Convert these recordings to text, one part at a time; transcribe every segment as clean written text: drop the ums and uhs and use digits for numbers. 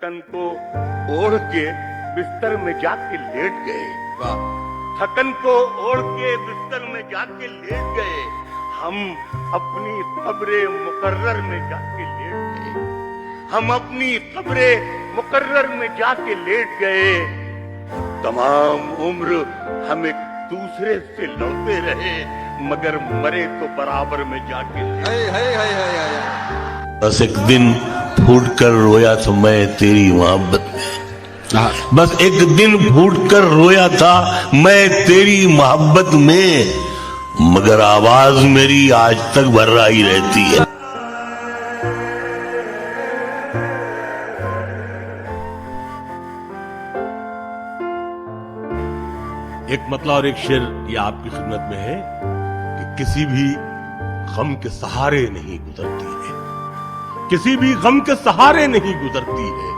थकन को ओढ़ के बिस्तर में जाके लेट गए। थकन को ओढ़ के बिस्तर में जाके लेट गए। हम अपनी कब्रे मुकर्रर में जाके लेट गए। हम अपनी कब्रे मुकर्रर में जाके लेट गए। तमाम उम्र हम एक दूसरे से लड़ते रहे, मगर मरे तो बराबर में जाके। बस एक दिन फूट कर रोया तो मैं तेरी मोहब्बत में। बस एक दिन फूट कर रोया था मैं तेरी मोहब्बत में, मगर आवाज मेरी आज तक भर्राई रहती है। एक मतला और एक शेर ये आपकी खिदमत में है कि किसी भी गम के सहारे नहीं गुजरती है, किसी भी गम के सहारे नहीं गुजरती है।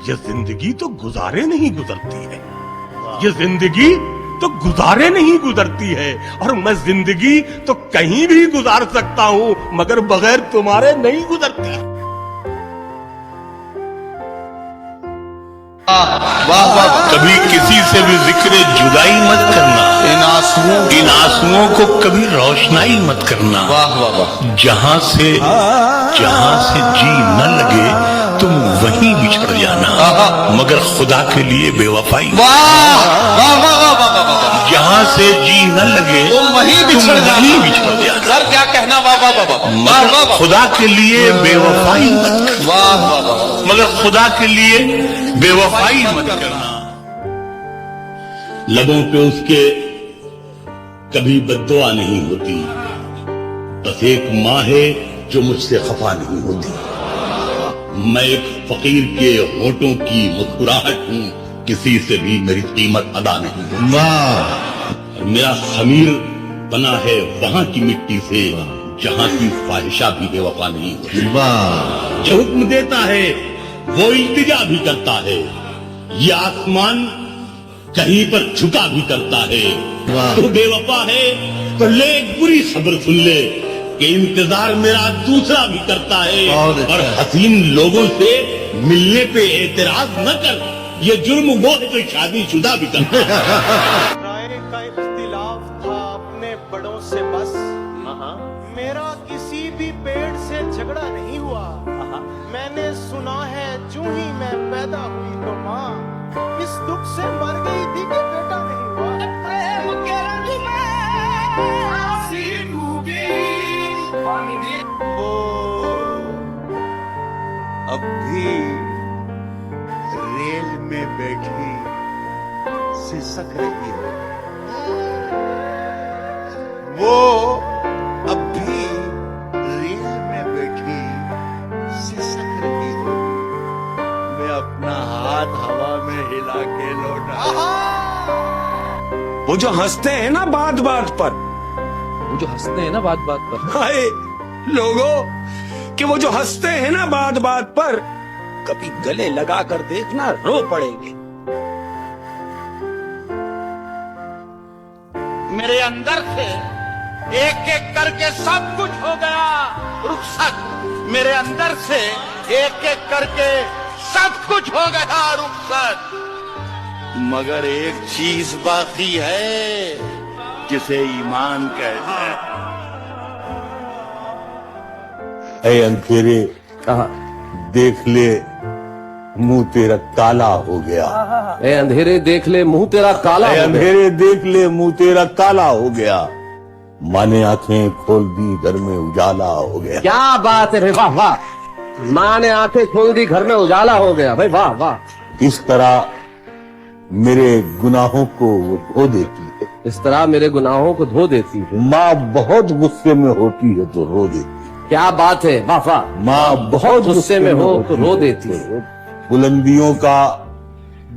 ये जिंदगी तो गुजारे नहीं गुजरती है, ये जिंदगी तो गुजारे नहीं गुजरती है। और मैं जिंदगी तो कहीं भी गुजार सकता हूं, मगर बगैर तुम्हारे नहीं गुजरती। कभी किसी से भी जिक्र जुदाई मत करना, इन आंसुओं को कभी रोशनाई मत करना। वाह वाह वाह। जहां से जी न लगे तुम वहीं बिछड़ जाना, मगर खुदा के लिए बेवफाई। जहां से जी न लगे तुम वहीं बिछड़ जाना। सर क्या कहना, वाह वाह वाह। मगर खुदा के लिए बेवफाई मत करना। वाह वाह वाह। मगर खुदा के लिए बेवफाई मत करना। लबों पे उसके कभी बद्दुआ नहीं होती, बस एक माँ है जो मुझसे खफा नहीं होती। मैं एक फकीर के होठों की मुस्कुराहट हूँ, किसी से भी मेरी कीमत अदा नहीं होती। मेरा खमीर बना है वहां की मिट्टी से जहां की ख्वाहिशा भी बेवफा नहीं होती। जो हुक्म देता है वो इल्तिजा भी करता है, ये आसमान कहीं पर झुका भी करता है। तो बेवफा है तो ले एक बुरी खबर सुन ले कि इंतजार मेरा दूसरा भी करता है। और हसीन लोगों से मिलने पे एतराज न कर, ये जुर्म वो है जो शादीशुदा भी करता है। राय का इख्तिलाफ था अपने बड़ों से बस, मेरा किसी भी पेड़ से झगड़ा नहीं हुआ। मैंने सुना है जो ही मैं पैदा हुई तो माँ इस दुख से मर गई थी कि बेटा नहीं हुआ। प्रेम के रंग में आंसी डूबी, वो अब भी रेल में बैठी सिसक रही है। वो अब भी रेल में बैठी सिसक रही हो। मैं अपना हाथ हवा में हिला के लौटा। वो जो हंसते हैं ना बात बात पर, वो जो हंसते हैं ना बात बात पर, हाय लोगों कि वो जो हंसते हैं ना बात बात पर, कभी गले लगा कर देखना रो पड़ेंगे। मेरे अंदर से एक एक करके सब कुछ हो गया रुखसत। मेरे अंदर से एक एक करके सब कुछ हो गया रुखसत, मगर एक चीज बाकी है जिसे ईमान कहते हैं। ऐ अंधेरे देख ले मुंह तेरा काला हो गया। ए अंधेरे देख ले मुंह तेरा काला हो गया। अंधेरे देख ले मुंह तेरा काला हो गया। माँ ने आंखें खोल दी घर में उजाला हो गया। क्या बात है भाई, वाह वाह। माँ ने आंखें खोल दी घर में उजाला हो गया, भाई वाह वाह। इस तरह मेरे गुनाहों को वो धो देती है। इस तरह मेरे गुनाहों को धो देती है। माँ बहुत गुस्से में होती है तो रो देती है। क्या बात है, वाह वाह। माँ बहुत गुस्से में हो तो रो देती है। बुलंदियों का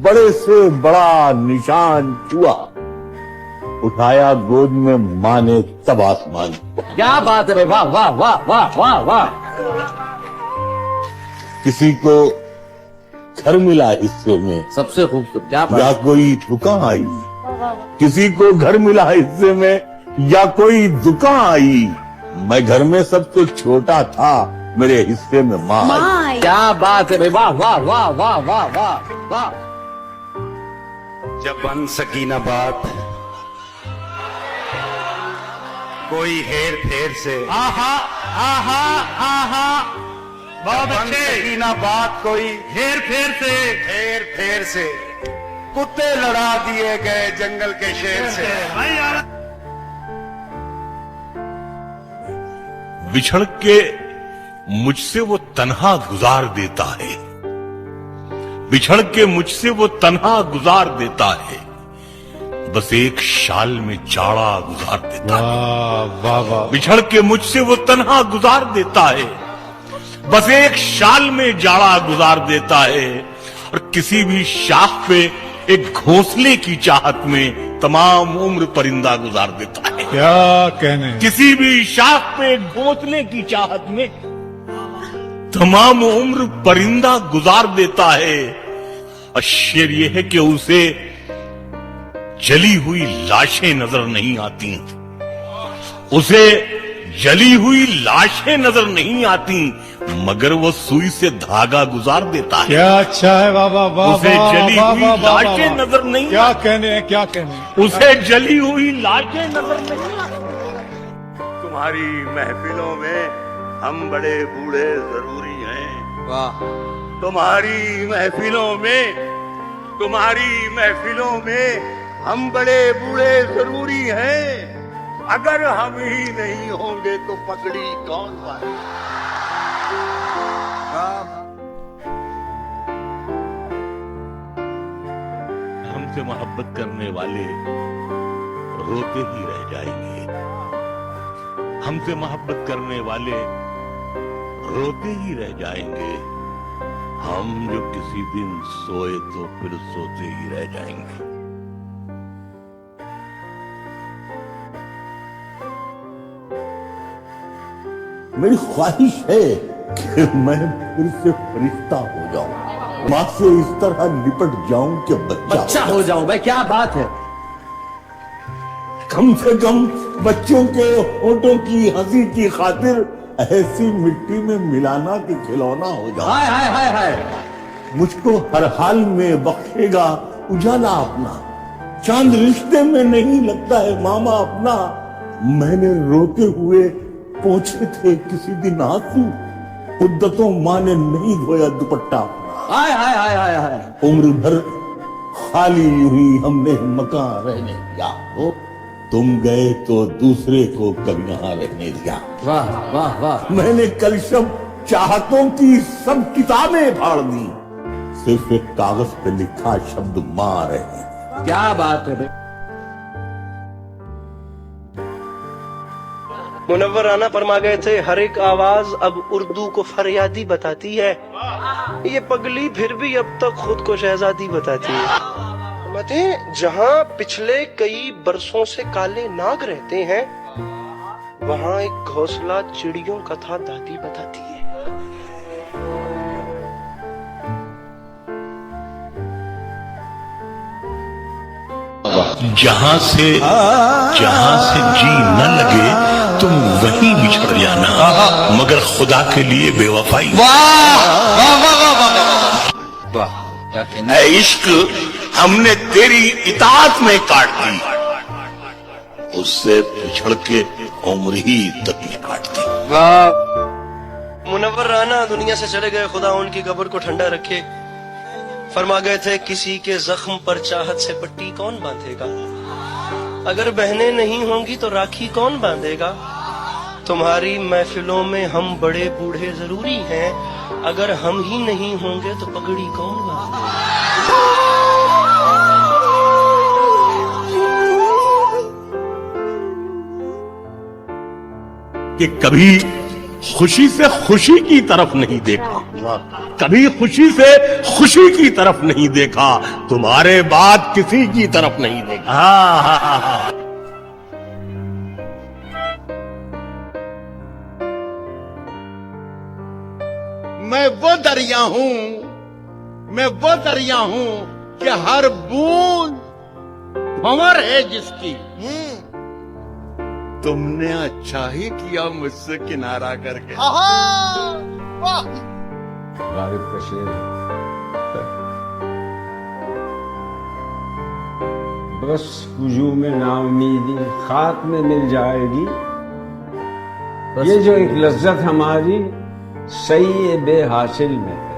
बड़े से बड़ा निशान छुआ, उठाया गोद में माँ ने तब आसमान। क्या बात है भाई, वाह वाह वाह वाह वाह वाह। किसी को घर मिला हिस्से में, सबसे खूबसूरत, क्या बात या कोई दुकान आई। किसी को घर मिला हिस्से में या कोई दुकान आई। मैं घर में सबसे छोटा था, मेरे हिस्से में माँ आई। भाई। क्या बात है भाई, वाह वाह वाह वाह वाह वाह वाह। जब बन सकी ना बात कोई हेर फेर से, आहा आहा आहा, बहुत बन अच्छे। सकी ना बात कोई हेर फेर से, हेर फेर से, कुत्ते लड़ा दिए गए जंगल के शेर से। भाई यार बिछड़ के मुझसे वो तन्हा गुजार देता है, बिछड़ के मुझसे वो तन्हा गुजार देता है, बस एक शाल में जाड़ा गुजार देता है। वाह वाह। बिछड़ के मुझसे वो तन्हा गुजार देता है, बस एक शाल में जाड़ा गुजार देता है, और किसी भी शाख पे एक घोंसले की चाहत में तमाम उम्र परिंदा गुजार देता है। क्या कहने। किसी भी शाख पे एक घोंसले की चाहत में तमाम उम्र परिंदा गुजार देता है, और शेर ये है कि उसे जली हुई लाशें नजर नहीं आती, उसे जली हुई लाशें नजर नहीं आती, मगर वो सुई से धागा गुजार देता है। क्या अच्छा है, वाह वाह वाह। उसे वाह, जली वाह, हुई वाह, वाह, लाशें वाह। नजर नहीं क्या कहने हैं, क्या कहने हैं। उसे जली हुई लाशें नजर नहीं आती। तुम्हारी महफिलों में हम बड़े बूढ़े जरूरी हैं। वाह। तुम्हारी महफिलों में हम बड़े बूढ़े जरूरी हैं। अगर हम ही नहीं होंगे तो पगड़ी कौन बांधेगा? हमसे मोहब्बत करने वाले रोते ही रह जाएंगे, हमसे मोहब्बत करने वाले रोते ही रह जाएंगे, हम जो किसी दिन सोए तो फिर सोते ही रह जाएंगे। मेरी ख्वाहिश है कि मैं फिर से फरिश्ता हो जाऊं, माँ से इस तरह लिपट जाऊं कि बच्चा हो जाऊं। भाई क्या बात है। कम से कम बच्चों के होठों की हंसी की खातिर ऐसी मिट्टी में मिलाना कि खिलौना हो जाऊं। हाय हाय हाय हाय। मुझको हर हाल में बख्शेगा उजाला अपना, चांद रिश्ते में नहीं लगता है मामा अपना। मैंने रोते हुए पोंछे थे किसी दिन आंसू, मुद्दतों माँ ने नहीं धोया दुपट्टा अपना। हाय हाय हाय हाय हाय। उम्र भर खाली यूं ही हमने मकान रहने दिया, हो तुम गए तो दूसरे को कभी यहाँ रहने दिया। वाह वाह वाह। मैंने कल शब चाहतों की सब किताबें फाड़ दी, सिर्फ एक कागज पे लिखा शब्द मां रहे। क्या बात है भाई। मुनव्वर राना फरमा गए थे, हर एक आवाज अब उर्दू को फरियादी बताती है, ये पगली फिर भी अब तक खुद को शहजादी बताती है। जहाँ पिछले कई बरसों से काले नाग रहते हैं, वहाँ एक घोंसला चिड़ियों कथा दादी बताती है। जहां से जी न लगे तुम वहीं बिछड़ जाना, मगर खुदा के लिए बेवफाई। ऐ इश्क हमने तेरी इताअत में काट दी, उससे पिछड़ के उम्र ही तक में काट दी। मुनव्वर राना दुनिया से चले गए, खुदा उनकी कब्र को ठंडा रखे। फरमा गए थे, किसी के जख्म पर चाहत से पट्टी कौन बांधेगा, अगर बहनें नहीं होंगी तो राखी कौन बांधेगा। तुम्हारी महफिलों में हम बड़े बूढ़े जरूरी हैं, अगर हम ही नहीं होंगे तो पगड़ी कौन बांधेगा। कि कभी खुशी से खुशी की तरफ नहीं देखा, कभी खुशी से खुशी की तरफ नहीं देखा, तुम्हारे बाद किसी की तरफ नहीं देखा। हाँ। मैं वो दरिया हूँ कि हर बूंद भंवर है जिसकी। तुमने अच्छा ही किया मुझसे किनारा करके। गालिब का शेर है। बस हुजूम नाउमीदी खाक में मिल जाएगी, ये जो एक लज्जत हमारी सही बेहासिल में है।